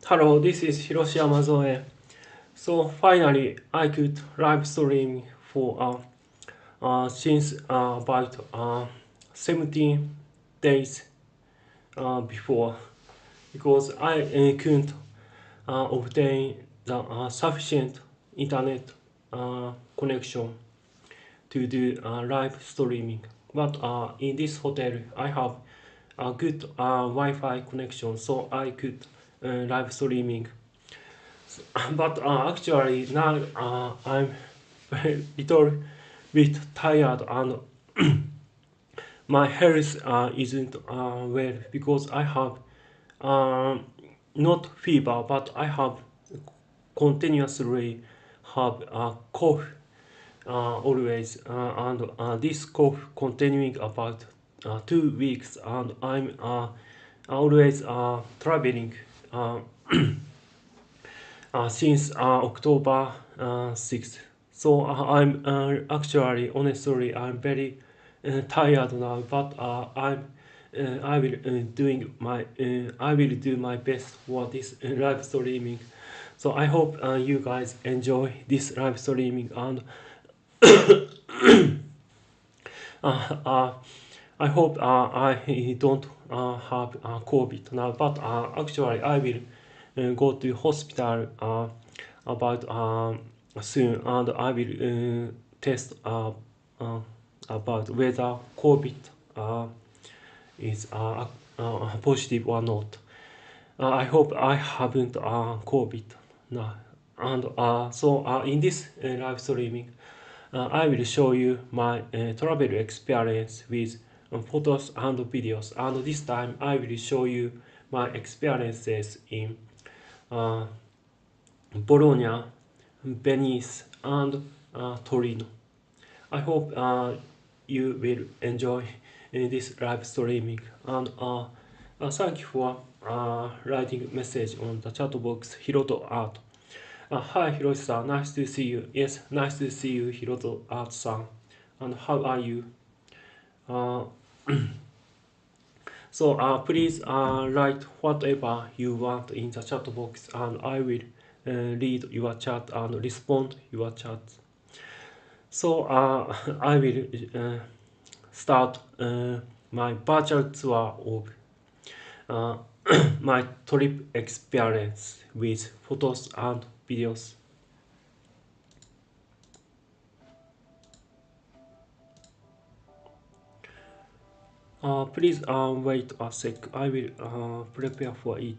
Hello, this is Hiroshi Yamazoe. So finally, I could live stream for since about 17 days before because I couldn't obtain the sufficient internet connection to do live streaming. But in this hotel, I have a good Wi-Fi connection, so I could live streaming. But actually now I'm a little bit tired and my health isn't well because I have not fever but I have continuously have a cough always and this cough continuing about 2 weeks and I'm always traveling since October 6th. So I'm honestly I'm very tired now, but I will do my best for this live streaming. So I hope you guys enjoy this live streaming and I hope I don't have COVID now, but actually I will go to hospital about soon, and I will test about whether COVID is positive or not. I hope I haven't COVID now. And in this live streaming, I will show you my travel experience with photos and videos. And this time I will show you my experiences in Bologna, Venice, and Turin. I hope you will enjoy this live streaming. And thank you for writing message on the chat box, Hiroto Art. Hi Hiroshi-san, nice to see you. Yes, nice to see you, Hiroto Art-san. And how are you? So please write whatever you want in the chat box and I will read your chat and respond your chat. So I will start my virtual tour of my trip experience with photos and videos. Please wait a sec. I will prepare for it.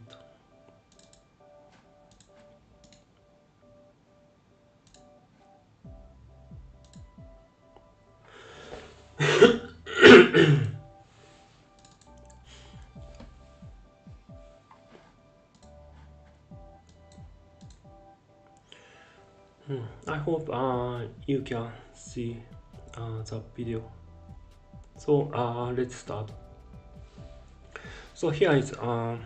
I hope you can see the video. So let's start. So here is I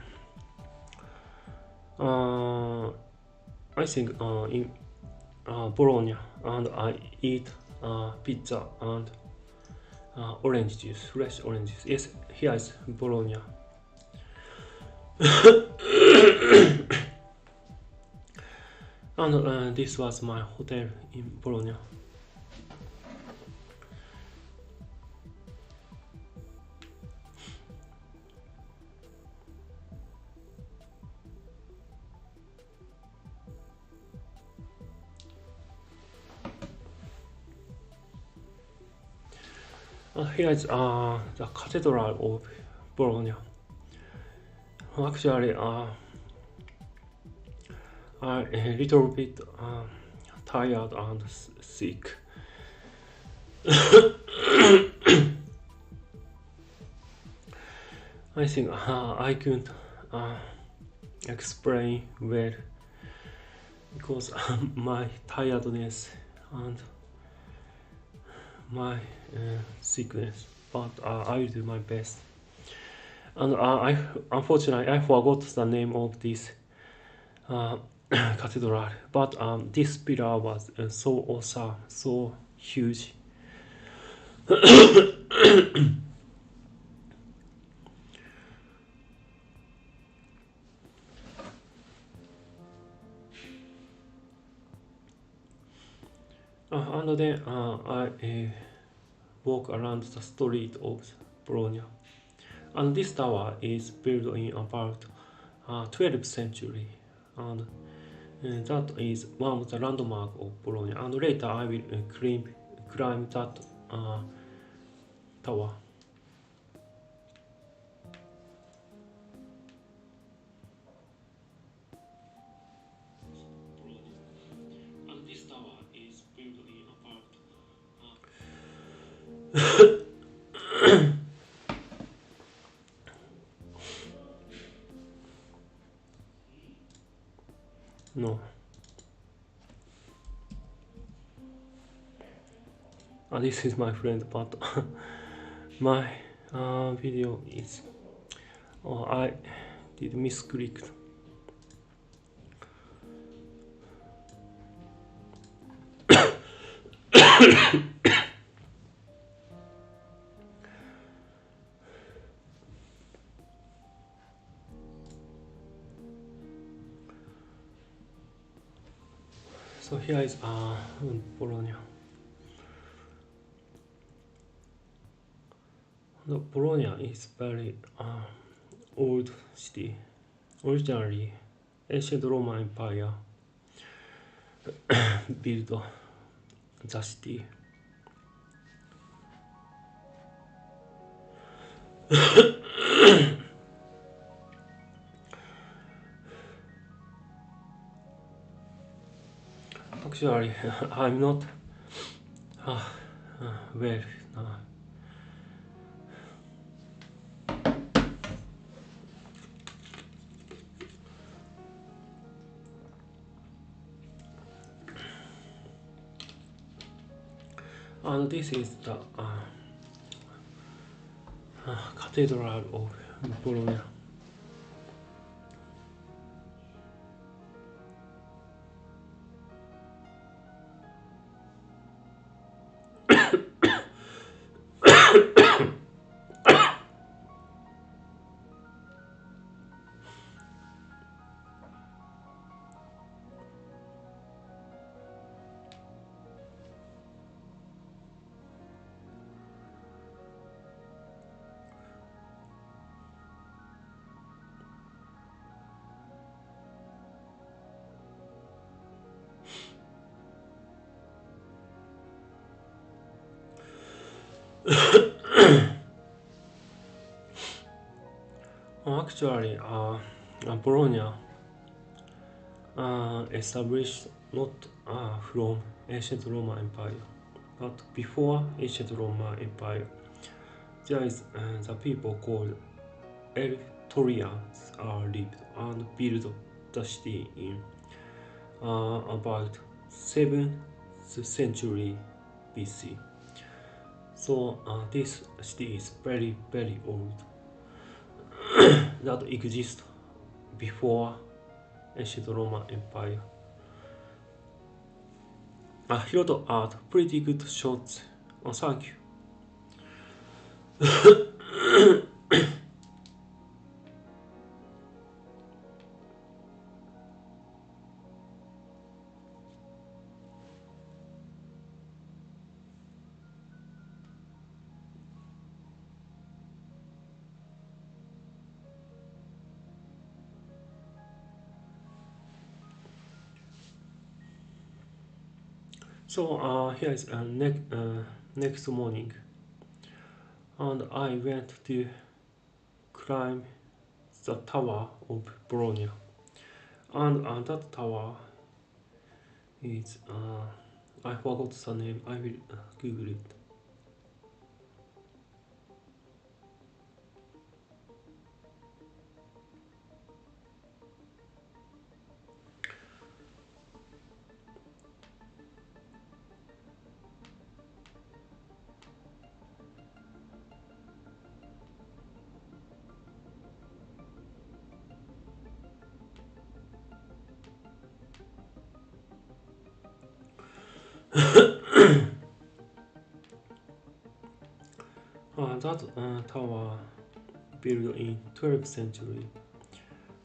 think in Bologna, and I eat pizza and orange juice, fresh orange juice. Yes, here is Bologna. And this was my hotel in Bologna. Here is the Cathedral of Bologna. Actually, I'm a little bit tired and sick. I think I couldn't explain well because my tiredness and my sickness, but I will do my best. And unfortunately I forgot the name of this cathedral, but this pillar was so awesome, so huge. And then I walk around the street of Bologna. And this tower is built in about 12th century, and that is one of the landmarks of Bologna. And later I will climb that tower. And this tower is built in about no. This is my friend, but my video is I did misclicked. So here is Bologna. The Bologna is very old city. Originally, ancient Roman Empire built the city. Actually, I'm not well. And this is the Cathedral of Bologna. Actually, Bologna established not from ancient Roman Empire, but before ancient Roman Empire. There is the people called Etruscans lived and built the city in about 7th century BC. So this city is very old. That exists before ancient Roman Empire. Hiroto art, pretty good shots. Thank you. So here is next morning, and I went to climb the tower of Bologna, and that tower is I forgot the name. I will Google it. That tower built in 12th century,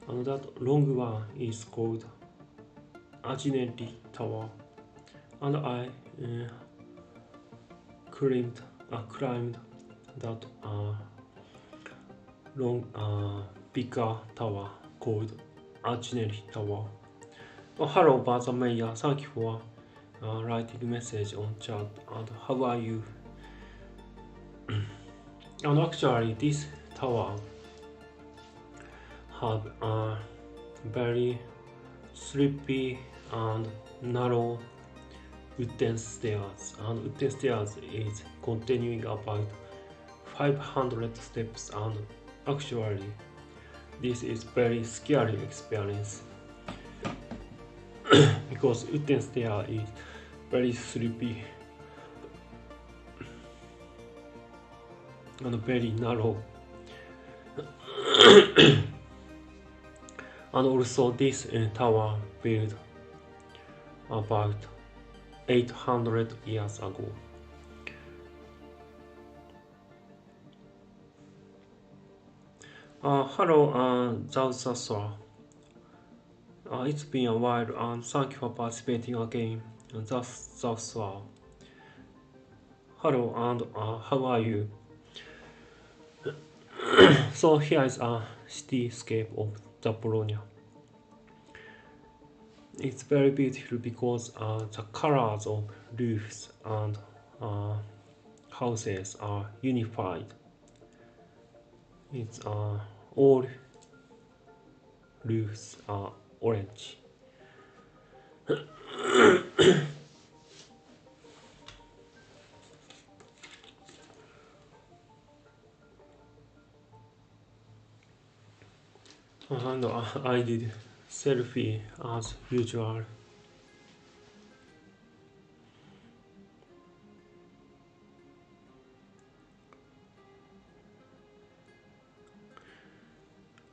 and that long one is called Agnelli Tower, and I uh, climbed that long bigger tower called Archinelli Tower. Hello, Baza Mayor. Thank you for writing message on chat. And how are you? And actually, this tower have very sleepy and narrow wooden stairs, and wooden stairs is continuing about 500 steps, and actually this is very scary experience because wooden stair is very sleepy and very narrow. And also this tower built about 800 years ago. Hello, Zhao Sasua. It's been a while, and thank you for participating again, Zhao Sasua. Hello, and how are you? So here is a cityscape of the Bologna. It's very beautiful because the colors of roofs and houses are unified. It's all roofs are orange. And I did selfie as usual.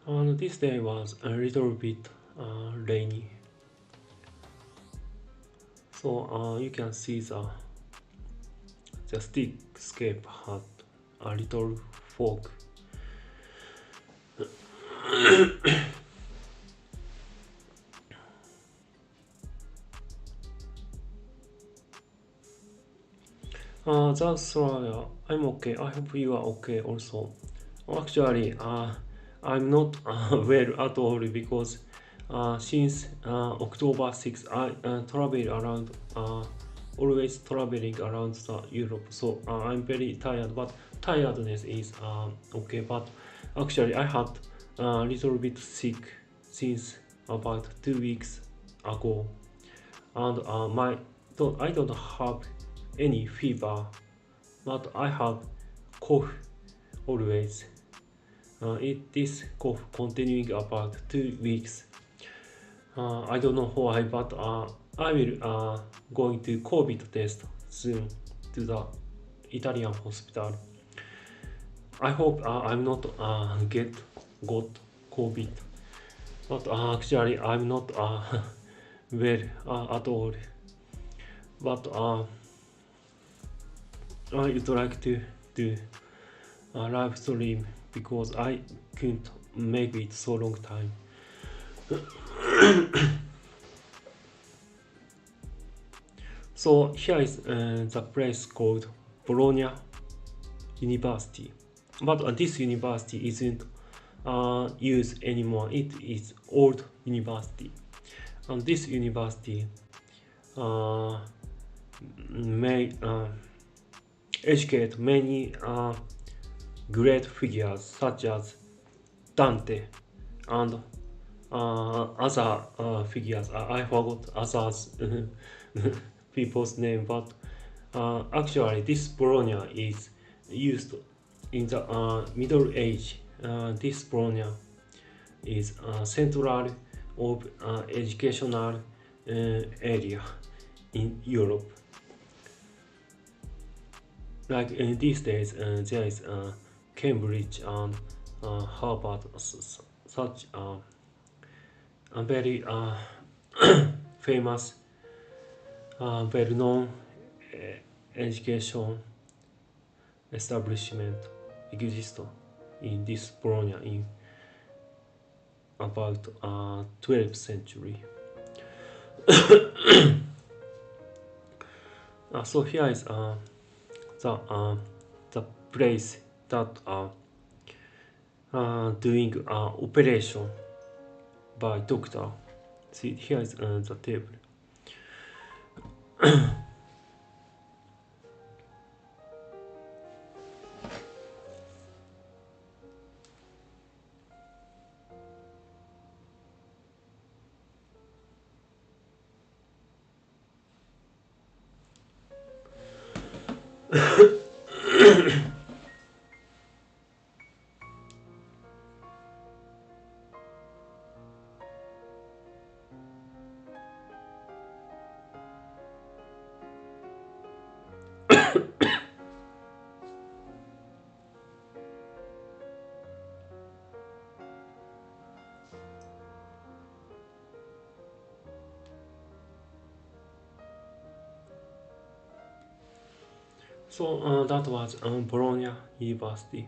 And this day was a little bit rainy, so you can see the cityscape had a little fog. That's why I'm okay. I hope you are okay also. Actually, I'm not well at all because since October 6th, I travel around, always traveling around Europe. So I'm very tired, but tiredness is okay. But actually, I had a little bit sick since about 2 weeks ago, and I don't have any fever, but I have cough always. This cough continuing about 2 weeks. I don't know why, but I will going to COVID test soon to the Italian hospital. I hope I'm not got COVID, but actually I'm not well at all. But I would like to do a live stream because I couldn't make it so long time. So here is the place called Bologna University, but this university isn't used anymore. It is old university, and this university may educate many great figures such as Dante and other figures. I forgot others people's name, but actually this Bologna is used in the Middle Age. This Bologna is central of educational area in Europe. Like in these days, there is Cambridge and Harvard, such a very famous, well-known education establishment exists in this Bologna in about 12th century. So here is the the place that doing operation by doctor. See, here is the table. So that was Bologna University.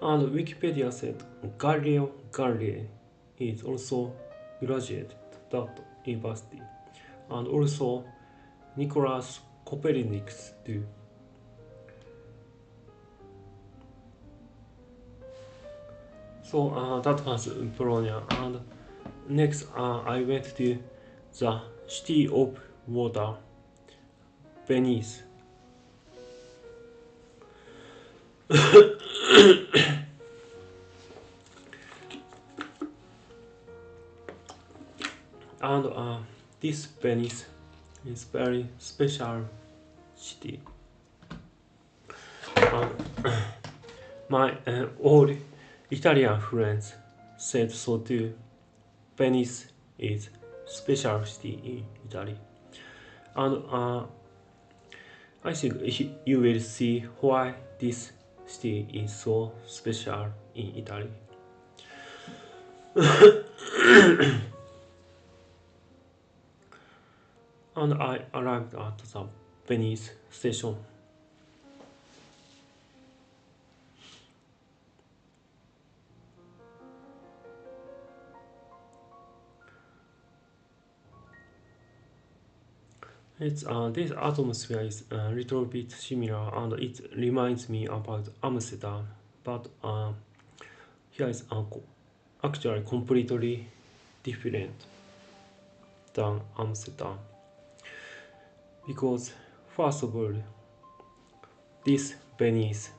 And Wikipedia said Galileo Galilei is also graduated that university, and also Nicholas Copernicus too. So that was Bologna, and next I went to the city of water, Venice. And this Venice is very special city. My old Italian friends said so too. Venice is special city in Italy, and I think you will see why this city is so special in Italy. And I arrived at the Venice station. It's this atmosphere is a little bit similar, and it reminds me about Amsterdam, but here is actually completely different than Amsterdam. Because first of all, this Venice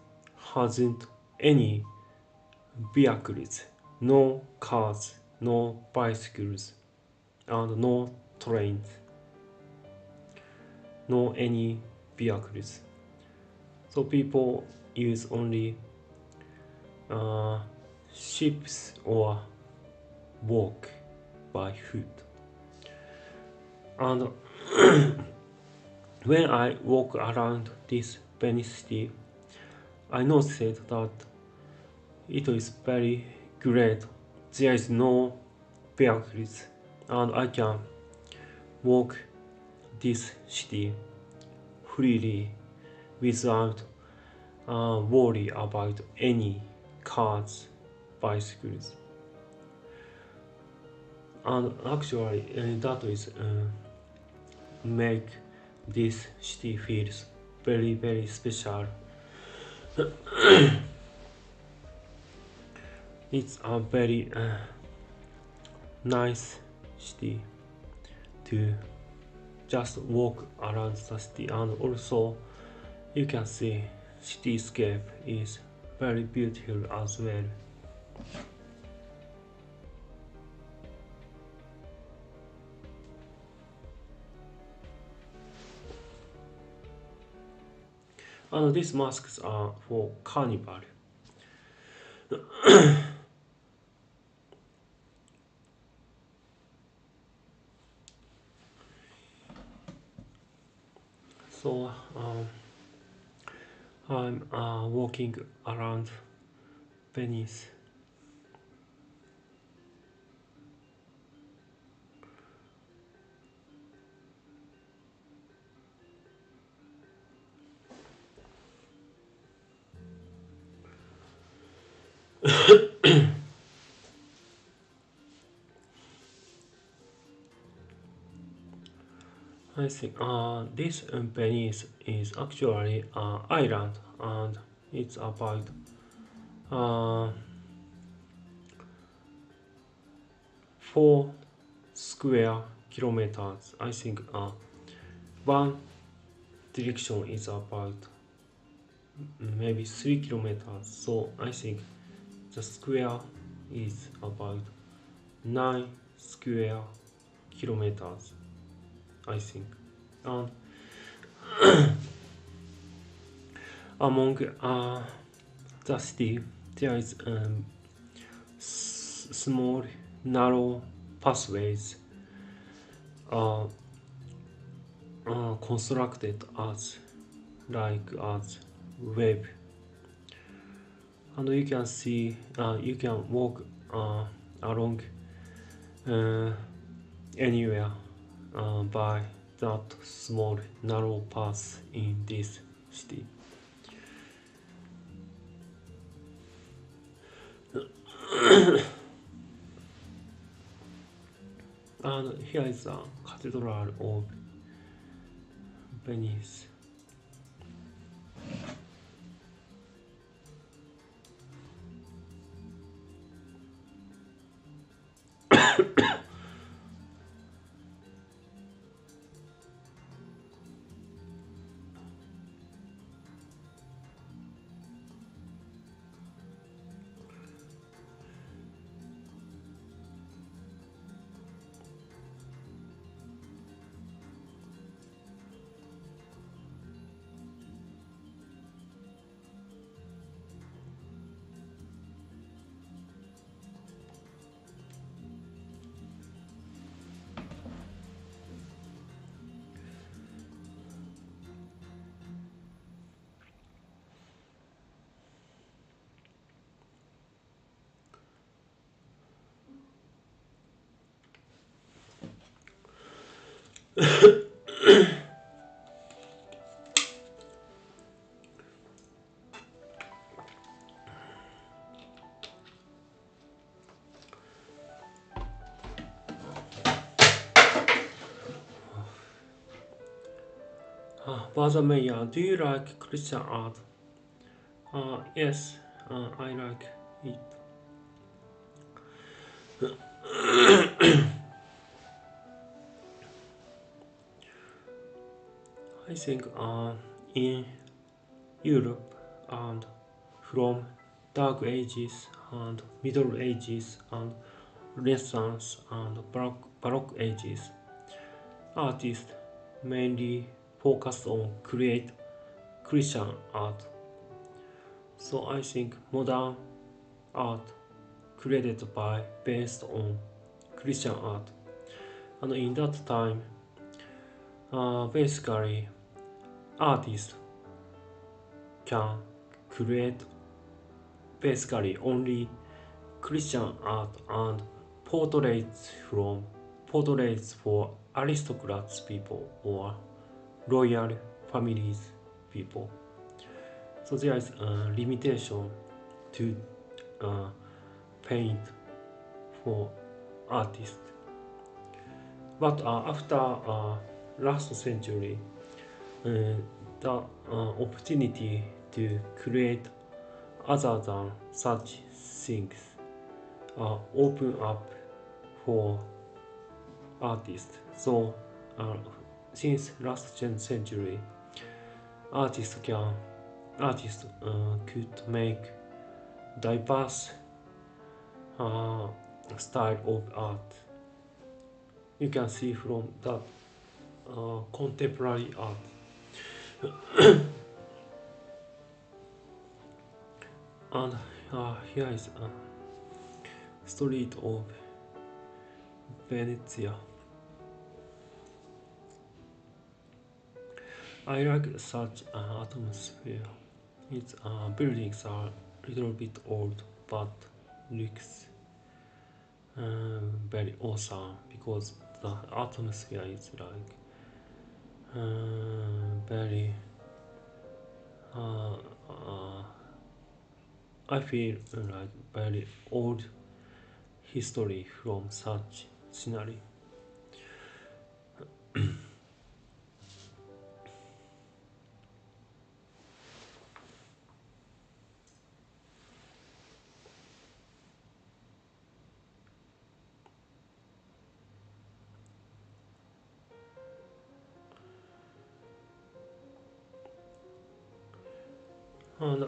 hasn't any vehicles, no cars, no bicycles, and no trains, no any vehicles. So people use only ships or walk by foot. And when I walk around this Venice city, I noticed that it is very great. There is no vehicles, and I can walk this city freely without worry about any cars, bicycles. And actually, that is make this city feels very very special. It's a very nice city to just walk around the city, and also you can see cityscape is very beautiful as well. And these masks are for carnival. So I'm walking around Venice. I think this Venice is actually an island, and it's about uh, 4 square kilometers. I think one direction is about maybe 3 kilometers. So I think the square is about 9 square kilometers. I think, and among the city there is small narrow pathways uh, constructed as as web, and you can see you can walk along uh, anywhere by that small narrow path in this city. And here is the Cathedral of Venice. Brother Mayor, do you like Christian art? Yes, I like it. I think in Europe and from Dark Ages and Middle Ages and Renaissance and Baroque ages, artists mainly focused on create Christian art. So I think modern art created by based on Christian art, and in that time, basically artists can create basically only Christian art and portraits for aristocrats people or royal families people. So there is a limitation to paint for artists. But after last century, the opportunity to create other than such things open up for artists. So since last century, artists could make diverse style of art. You can see from that contemporary art. And here is a street of Venezia. I like such an atmosphere. Its buildings are a little bit old, but looks very awesome because the atmosphere is like very I feel like very old history from such scenery. And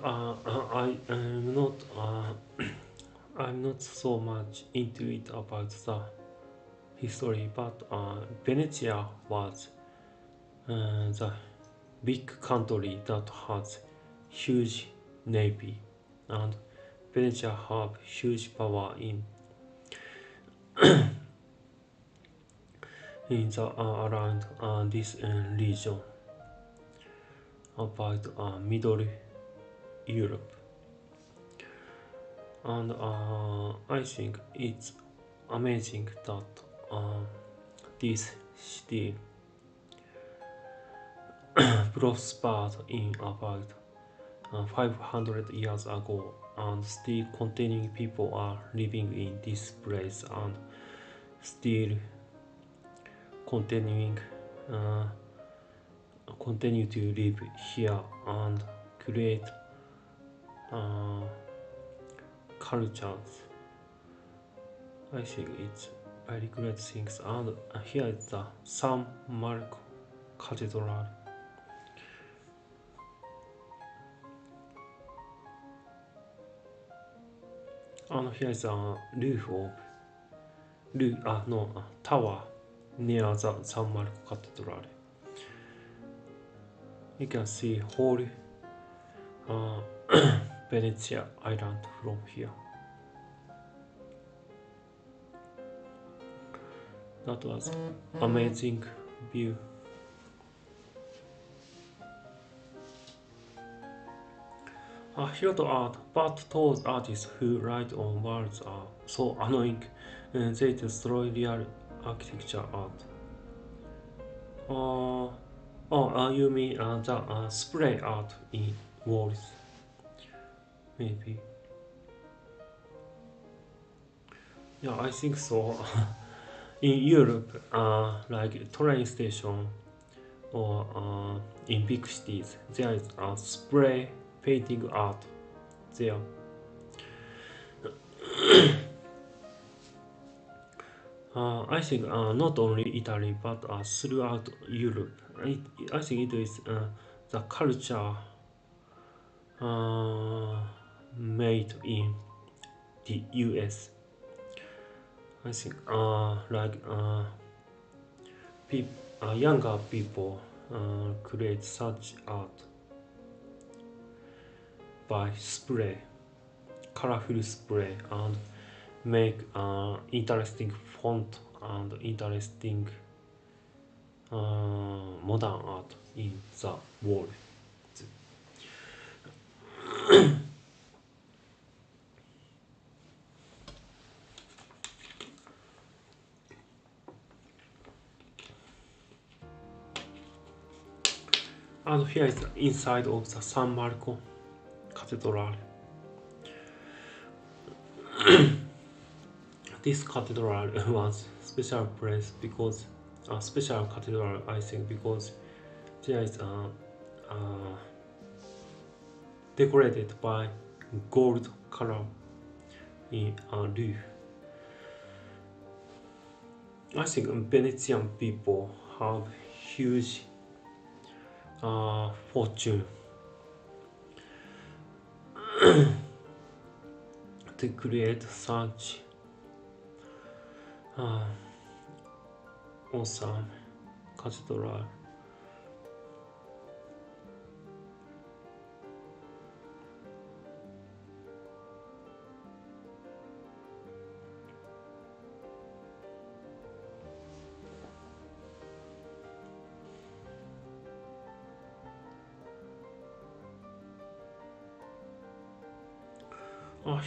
I'm not so much into it about the history, but Venetia was the big country that has huge navy, and Venetia have huge power in the around this region about Middle Europe, and I think it's amazing that this city prospered in about 500 years ago, and still continuing people are living in this place and still continuing uh, continue to live here and create uh, cultures. I think it's very great things. And here is the San Marco Cathedral. And here is a tower near the San Marco Cathedral. You can see whole Venezia Island from here. That was amazing view. Hiroto art, but those artists who write on walls are so annoying. They destroy real architecture art. You mean the spray art in walls? Maybe. Yeah, I think so. In Europe, like train station or in big cities, there is a spray painting art there. I think not only Italy but throughout Europe. I think it is the culture made in the US. I think younger people create such art by spray, colorful spray, and make interesting font and interesting modern art in the world. And here is the inside of the San Marco Cathedral. This cathedral was special place because a special cathedral, I think, because there is decorated by gold color in roof. I think Venetian people have huge fortune to create such awesome cathedral.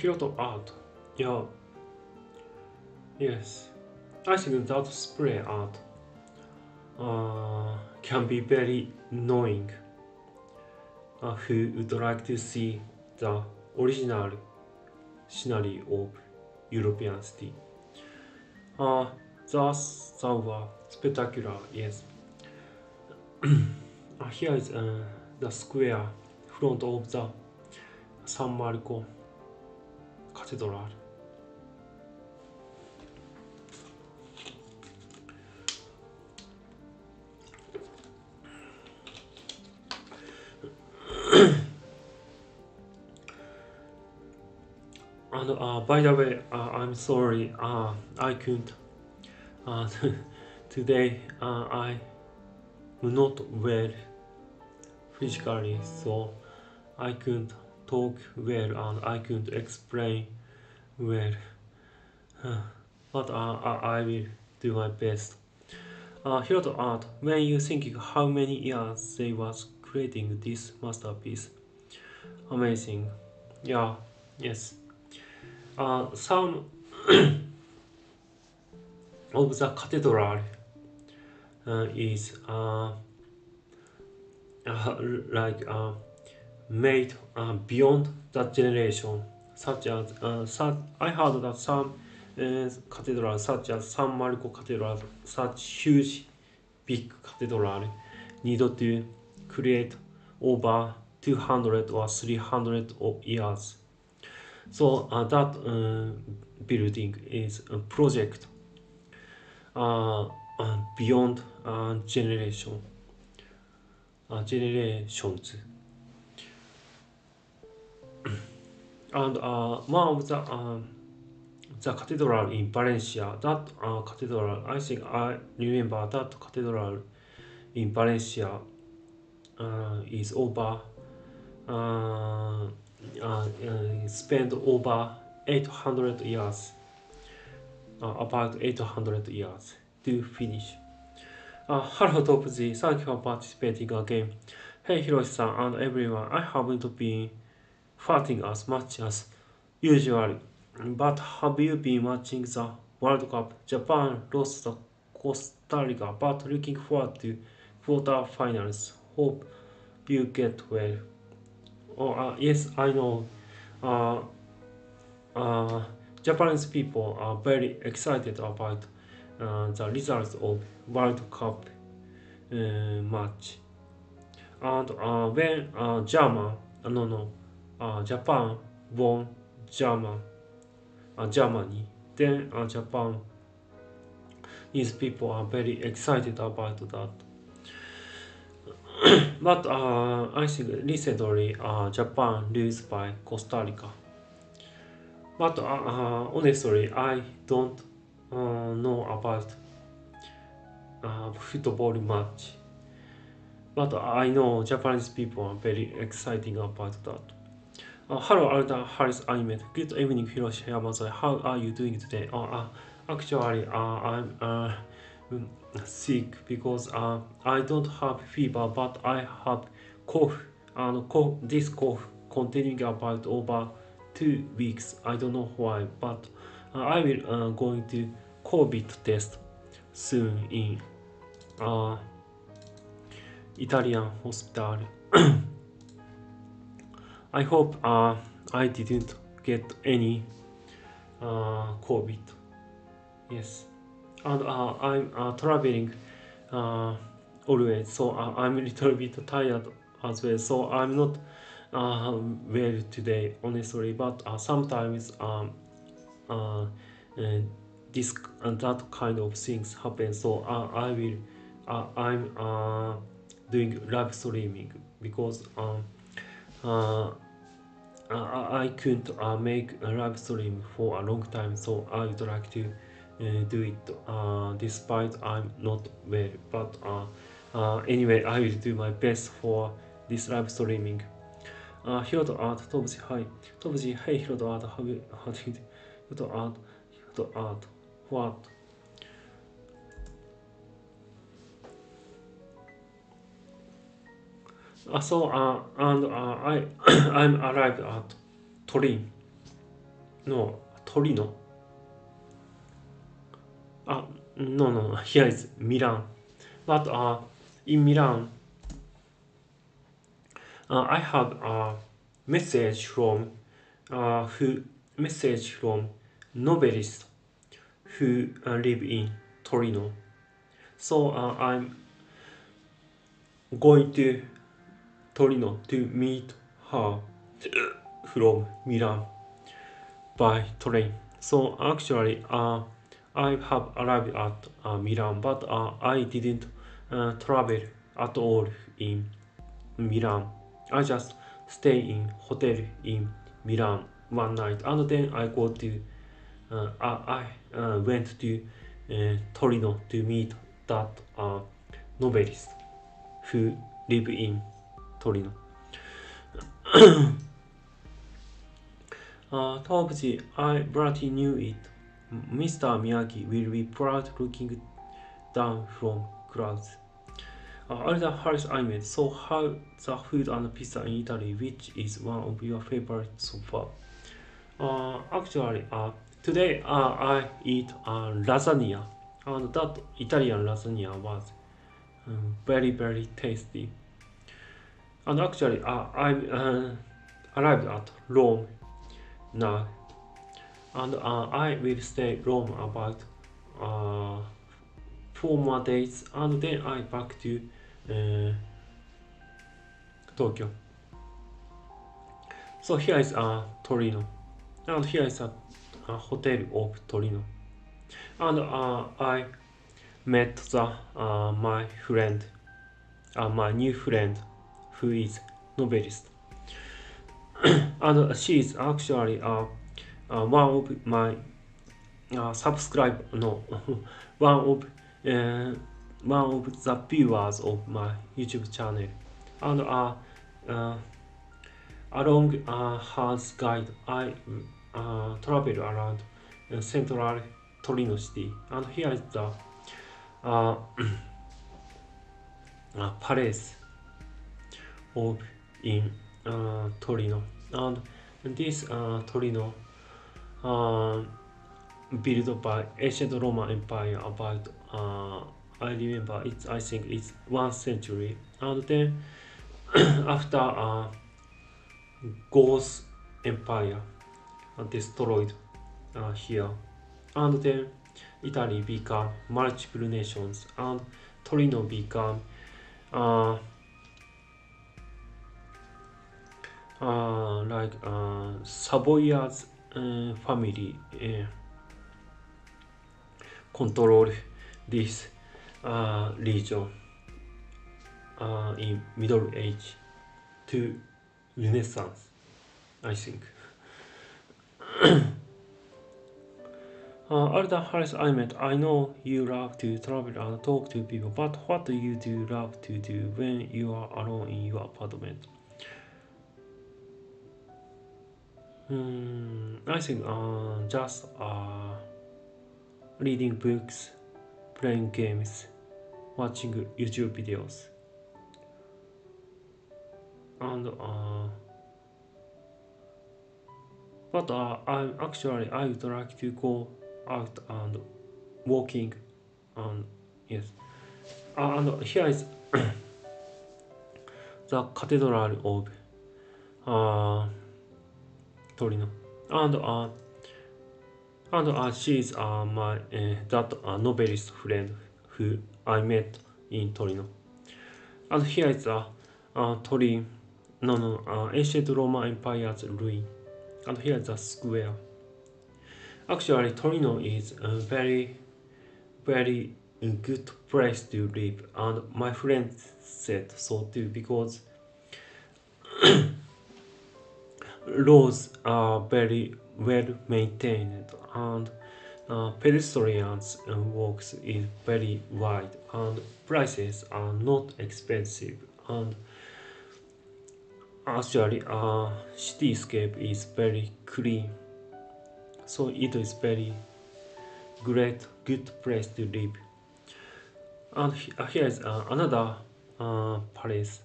Hiroto art. Yeah. Yes. I think that spray art can be very annoying. Who would like to see the original scenery of European city. Thus, they were spectacular, yes. Here is the square front of the San Marco Cathedral. And by the way, I'm sorry, I couldn't. Today, I'm not well physically, so I couldn't talk well and I couldn't explain well. But I will do my best. Here to art, when you think how many years they was creating this masterpiece, amazing. Yeah, yes. Some of the cathedral is like made beyond that generation, such as I heard that some cathedrals, such as San Marco Cathedral, such huge big cathedral, needed to create over 200 or 300 years. So that building is a project beyond generations. And one of the cathedral in Valencia, that cathedral, I think I remember that cathedral in Valencia is over spent over 800 years, about 800 years to finish. Hello Topsy, thank you for participating again. Hey Hiroshi-san and everyone, I haven't been farting as much as usual, but have you been watching the World Cup? Japan lost to Costa Rica, but looking forward to quarterfinals. Hope you get well. Oh, yes, I know. Uh, Japanese people are very excited about the results of World Cup match. And when Japan won Germany, then Japanese people are very excited about that. But I think recently Japan lose by Costa Rica. But honestly, I don't know about football match. But I know Japanese people are very excited about that. Hello, Alda Harris Ahmed. Good evening, Hiroshi Yamazoe. How are you doing today? Actually, I'm sick because I don't have fever, but I have cough, and this cough continuing about over 2 weeks. I don't know why, but I will going to COVID test soon in Italian hospital. I hope I didn't get any COVID. Yes, and I'm traveling always, so I'm a little bit tired as well. So I'm not well today, honestly. But sometimes this and that kind of things happen. So I'm doing live streaming because I couldn't make a live stream for a long time, so I would like to do it despite I'm not well. But anyway, I will do my best for this live streaming. Hiroto Art, Tobuji, hi. Tobuji, hey Hiroto Art, how do you do? Hiroto Art, what? I I'm arrived at Turin. No, Torino. No. Here is Milan. But in Milan, I have a message from who message from novelists who live in Torino. So I'm going to Torino to meet her from Milan by train. So actually, I have arrived at Milan, but I didn't travel at all in Milan. I just stay in hotel in Milan one night, and then I go to I went to Torino to meet that novelist who live in Torino. Tobji, I bloody knew it. Mr. Miyagi will be proud looking down from clouds. Alda Harris Ahmed, so how the food and pizza in Italy, which is one of your favorites so far? Actually, today I eat lasagna, and that Italian lasagna was very tasty. And actually, I arrived at Rome now, and I will stay Rome about 4 more days, and then I back to Tokyo. So here is Torino, and here is a hotel of Torino, and I met my friend, my new friend, who is novelist, and she is actually one of my subscribe no one of the viewers of my YouTube channel, and along her guide I travel around central Torino city, and here is the palace of in Torino, and this Torino built by ancient Roman Empire about I remember it's I think it's 1 century, and then after Goth Empire destroyed here, and then Italy became multiple nations, and Torino became like Savoy's family control this region in Middle Age to Renaissance, I think. Alda Harris Ahmed, I know you love to travel and talk to people, but what do you love to do when you are alone in your apartment? I think just reading books, playing games, watching YouTube videos, and but I would like to go out and walking, and yes, and here is the cathedral of Torino, and she is my that novelist friend who I met in Torino, and here is the Turin, ancient Roman Empire's ruin, and here is the square. Actually, Torino is a very good place to live, and my friend said so too, because roads are very well maintained, and pedestrians walks is very wide, and prices are not expensive, and actually cityscape is very clean, so it is very good place to live. And here is another palace.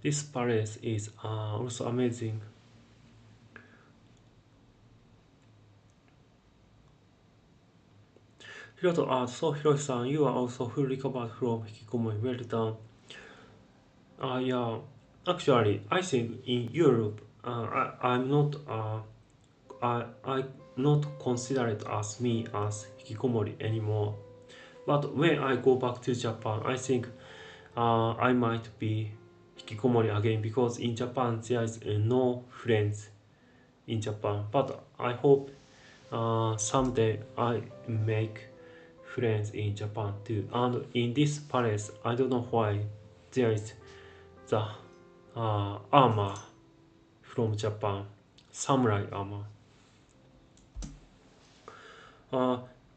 This palace is also amazing. Hiroto, so Hiroshi-san, you are also fully recovered from Hikikomori. Well done. Yeah, actually, I think in Europe I'm not I not considered as me as hikikomori anymore. But when I go back to Japan, I think I might be hikikomori again because in Japan there is no friends in Japan. But I hope someday I make friends in Japan too. And in this palace, I don't know why there is the armor from Japan, samurai armor.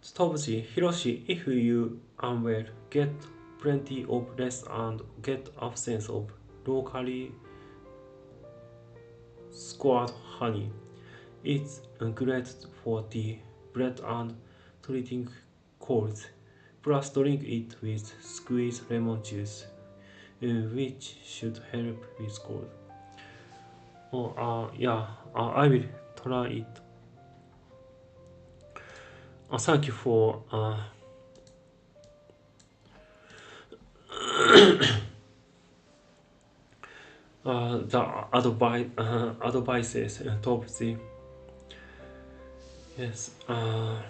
Stopji, Hiroshi, if you unwell, get plenty of rest and get absence of locally squared honey. It's great for the bread and treating colds. Plus drink it with squeezed lemon juice, which should help with cold. Oh, yeah, I will try it. Thank you for the advices top the yes. I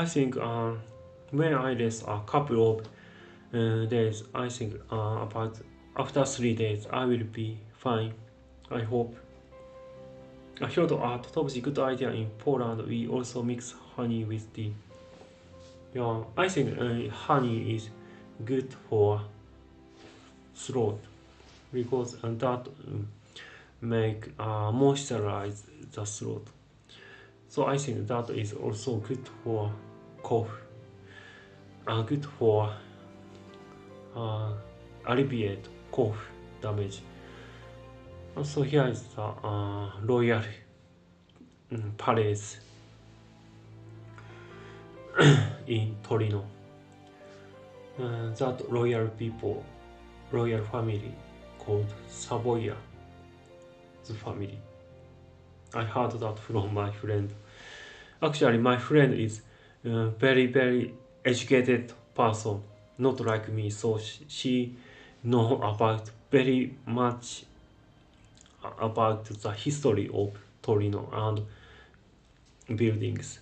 think when I rest a couple of days, I think about after 3 days I will be fine. I hope. Hyodo top the good idea in Poland. We also mix honey with tea. Yeah, I think honey is good for throat because that make moisturize the throat. So I think that is also good for cough, good for alleviate cough damage. So here is the royal palace in Torino. That royal family called Savoia, the family. I heard that from my friend. Actually, my friend is a very educated person, not like me. So she know about very much about the history of Torino and buildings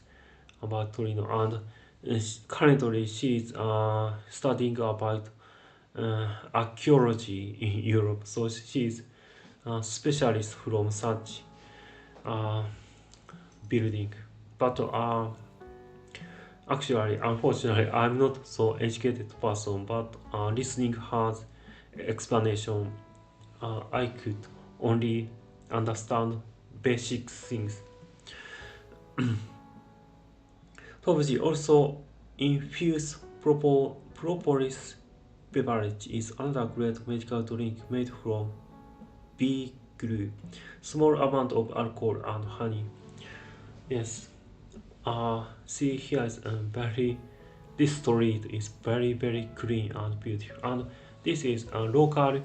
about Torino. And currently, she is studying about archaeology in Europe. So she is a specialist from such building. But actually, unfortunately, I'm not so educated person. But listening her explanation, I could only understand basic things. Probably also infused propolis beverage is another great medical drink made from bee glue, small amount of alcohol and honey. Yes, see here is very. This street is very clean and beautiful, and this is a local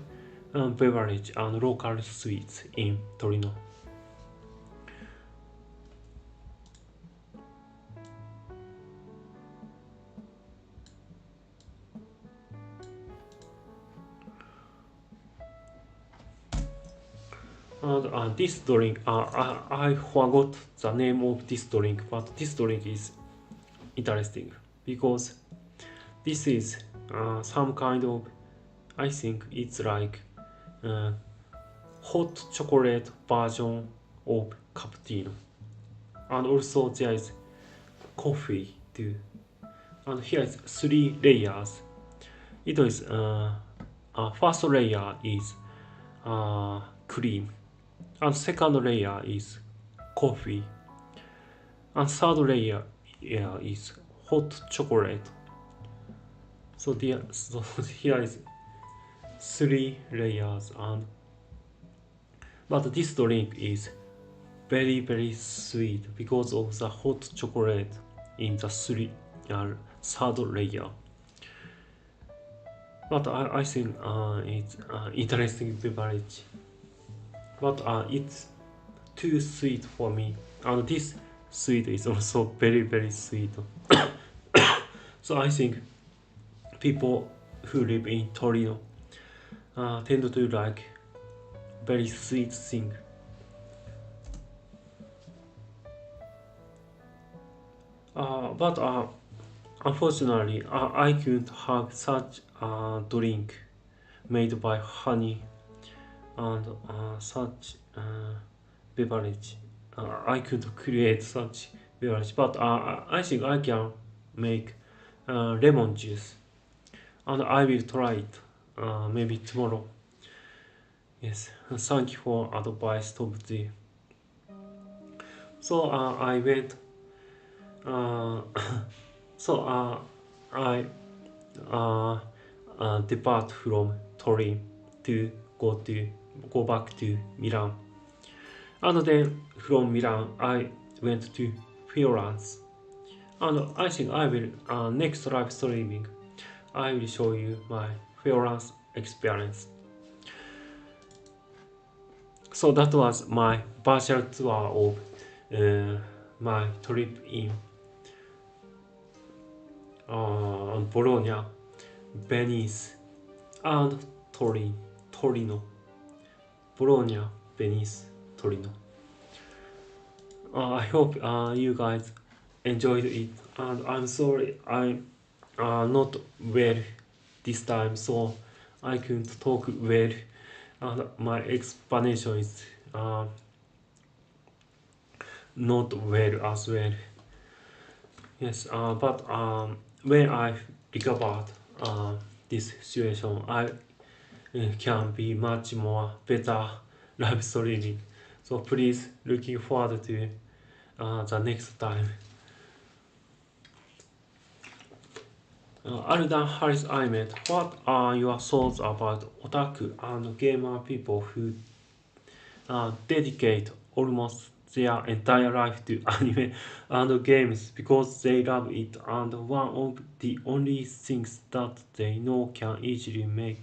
beverage and local sweets in Torino. And this drink, I forgot the name of this drink, but this drink is interesting because this is some kind of, I think it's like hot chocolate version of cappuccino, and also there is coffee too. And here is 3 layers. It is first layer is cream, and second layer is coffee, and third layer is hot chocolate. So here is 3 layers, and but this drink is very sweet because of the hot chocolate in the third layer. But I think it's interesting beverage. But it's too sweet for me, and this sweet is also very sweet. So I think people who live in Torino tend to like very sweet thing. But unfortunately, I couldn't have such a drink made by honey and such beverage. I could create such beverage, but I think I can make lemon juice, and I will try it maybe tomorrow. Yes, thank you for advice, Top G. So I went. Uh, so I uh, depart from Turin to go back to Milan, and then from Milan I went to Florence, and I think I will next live streaming I will show you my Florence experience. So that was my virtual tour of my trip in Bologna, Venice, and Torino. Bologna, Venice, Torino. I hope you guys enjoyed it, and I'm sorry I'm not well this time, so I couldn't talk well, and my explanation is not well as well. Yes, but when I recovered this situation, I can be much more better live streaming. So please looking forward to the next time. Aldan Harris Ahmed, what are your thoughts about otaku and gamer people who dedicate almost their entire life to anime and games because they love it and one of the only things that they know can easily make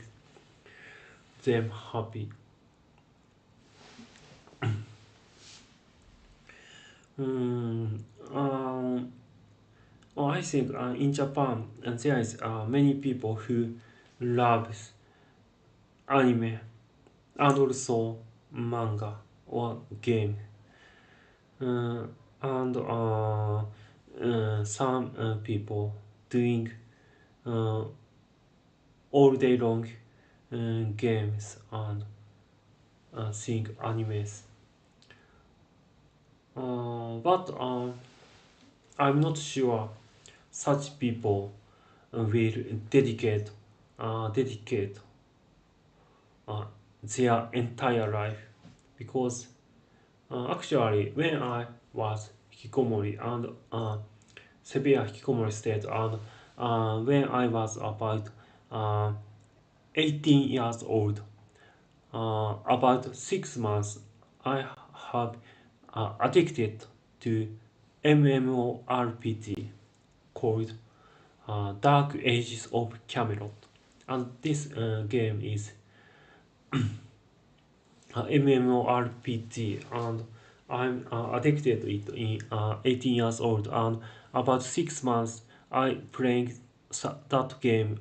them happy? Mm, um, I think in Japan there is many people who loves anime and also manga or game. Uh, and some people doing uh, all day long games and seeing animes. But I'm not sure such people will dedicate uh, their entire life because actually when I was hikikomori and severe hikikomori state and when I was about uh, 18 years old, about 6 months I have addicted to MMORPG called Dark Ages of Camelot, and this game is MMORPG, and I'm addicted to it in 18 years old, and about 6 months I playing that game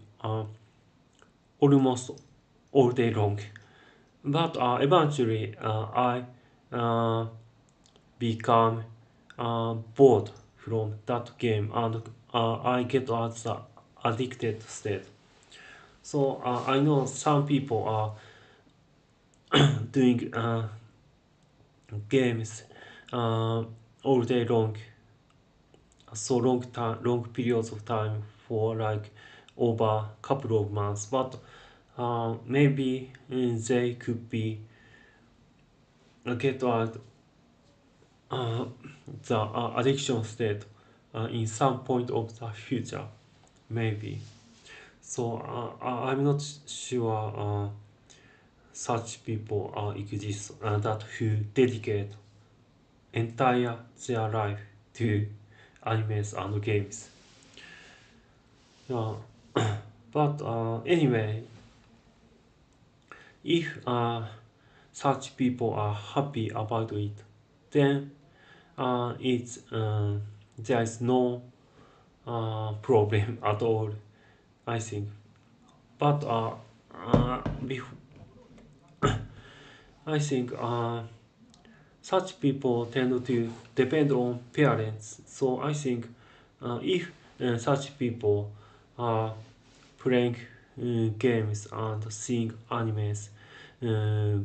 almost all day long. But eventually I uh, become bored from that game, and I get out the addicted state. So I know some people are doing games all day long, so long periods of time for like over couple of months. But maybe they could be get out uh, the addiction state in some point of the future, maybe. So I'm not sure such people exist that who dedicate entire their life to animes and games. Uh, but anyway, if such people are happy about it, then it's there is no problem at all, I think. But I think such people tend to depend on parents. So I think if such people are playing games and seeing animes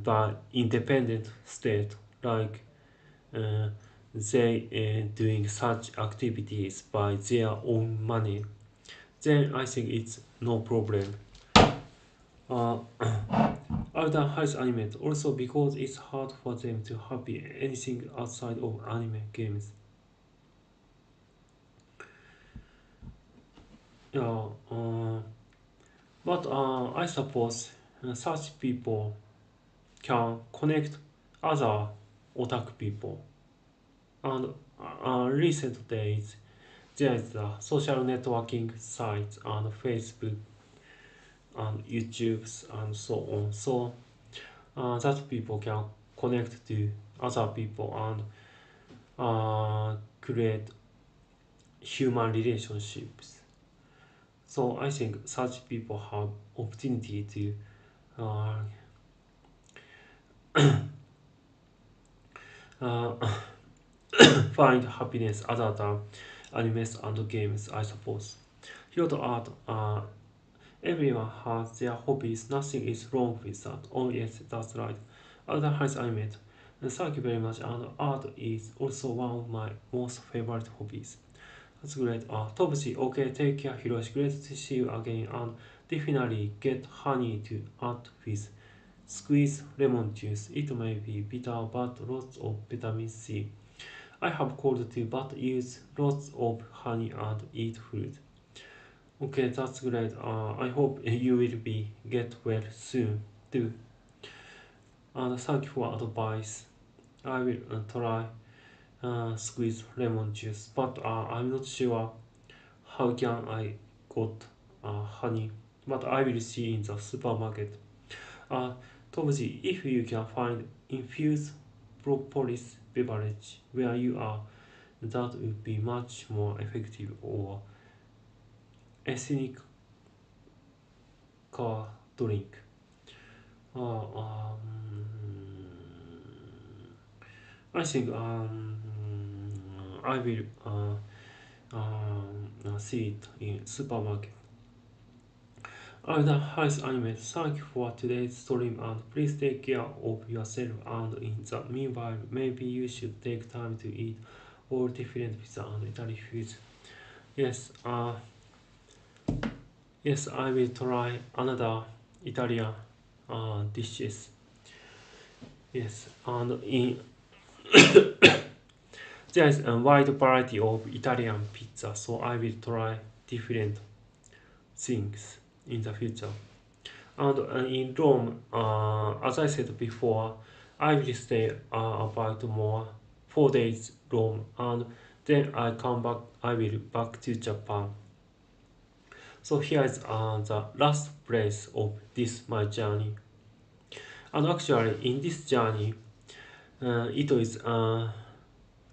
by independent state, like uh, they doing such activities by their own money, then I think it's no problem. Uh, Other has anime also because it's hard for them to happy anything outside of anime games. Yeah, but I suppose such people can connect other otaku people. And recent days, there is the social networking sites and Facebook and YouTube's and so on. So that people can connect to other people and create human relationships. So I think such people have opportunity to uh, uh, find happiness other than animes and games, I suppose. Here to add, everyone has their hobbies, nothing is wrong with that. Oh yes, that's right. Other has anime. And thank you very much. And art is also one of my most favorite hobbies. That's great. Topsy, okay, take care, Hiroshi. Great to see you again. And definitely get honey to add with squeeze lemon juice. It may be bitter, but lots of vitamin C. I have cold too, but use lots of honey and eat fruit. Okay, that's great. I hope you will be get well soon too. And thank you for advice. I will try squeeze lemon juice, but I'm not sure how can I got honey. But I will see in the supermarket. Uh, Tomji, if you can find infused propolis beverage where you are, that would be much more effective or ethnic car drink. Uh, um, I think I will see it in supermarket. The highest anime. Thank you for today's stream and please take care of yourself and in the meanwhile maybe you should take time to eat all different pizza and Italy foods. Yes, yes, I will try another Italian dishes. Yes, and in there is a wide variety of Italian pizza, so I will try different things in the future. And in Rome, as I said before, I will stay about more 4 days Rome, and then I come back. I will back to Japan. So here is the last place of this my journey. And actually, in this journey, it is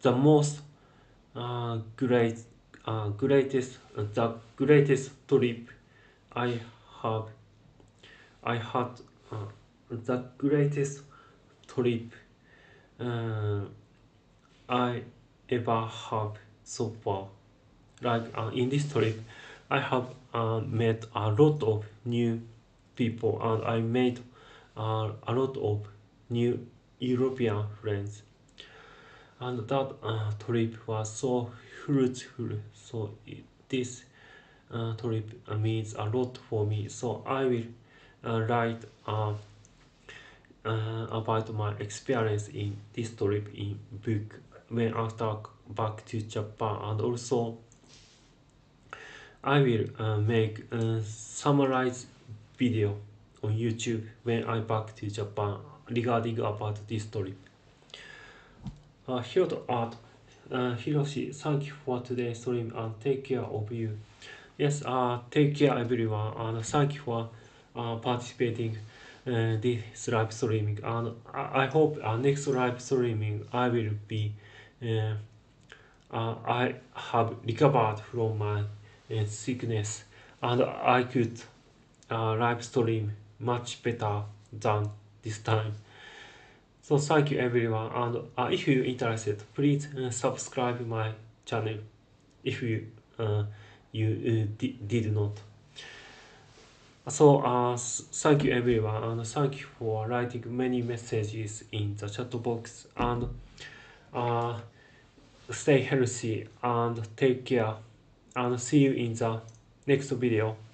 the most great, the greatest trip I have. I had the greatest trip uh, I ever have so far. Like in this trip, I have met a lot of new people and I made a lot of new European friends. And that trip was so fruitful. So this trip means a lot for me. So I will write about my experience in this trip in book when I talk back to Japan, and also I will make a summarized video on YouTube when I back to Japan regarding about this trip. Here to add, Hiroshi, thank you for today's stream and take care of you. Yes, take care everyone and thank you for participating this live streaming and I hope next live streaming I will be uh, I have recovered from my sickness and I could live stream much better than this time. So thank you everyone, and if you're interested, please subscribe my channel if you did not. So thank you everyone, and thank you for writing many messages in the chat box, and uh, stay healthy and take care, and see you in the next video.